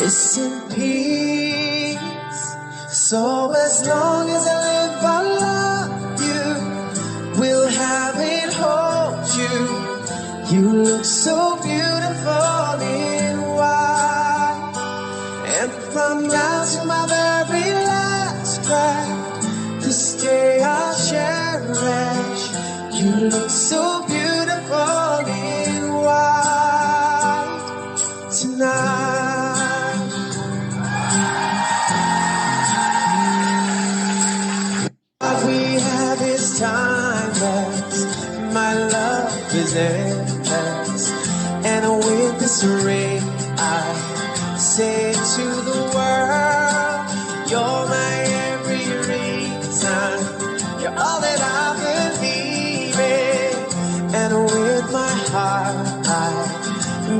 bliss and peace. So as long as I live, I love you, will have and hold you. You look so beautiful in white, and from now to my very last breath, this day I'll cherish. You look so beautiful in white tonight. What we have is timeless, my love is endless, and with this ring I say to the world, you're my every reason, you're all that I believe in, and with my heart I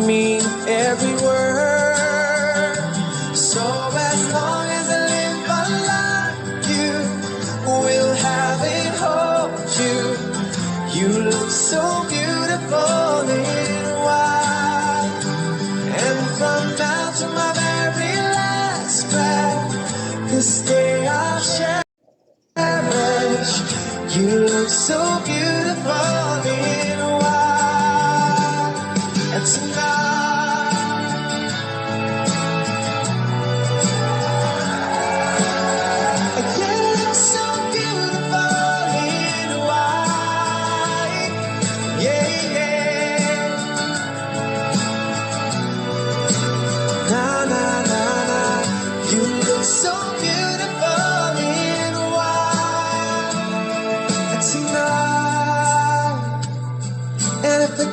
mean every word. So as long as I live, I love you, will have and hold you. You look so beautiful in white, and from now to my very last breath, this day I'll cherish. You look so beautiful in white, and tonight.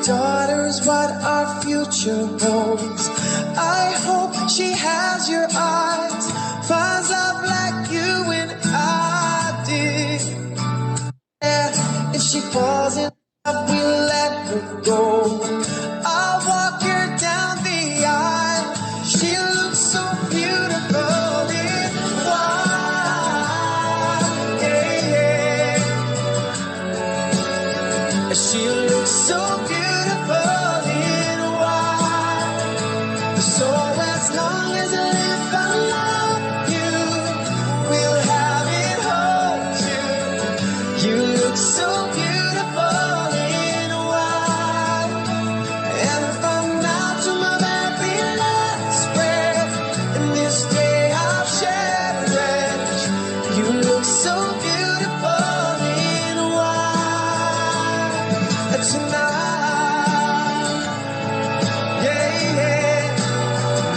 Daughter is what our future holds. I hope she has your eyes, finds love like you and I did. And if she falls in love, we let her go. I'll walk her down the aisle. She looks so beautiful in white. Yeah, yeah. She looks so beautiful. So as long as I live, I love you, will have and hold you. You look so beautiful in white, and from now to my very last breath, and this day I'll cherish. You look so beautiful in white tonight.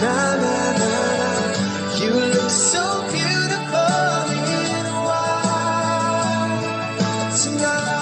Na, na, na, na. You look so beautiful in white tonight.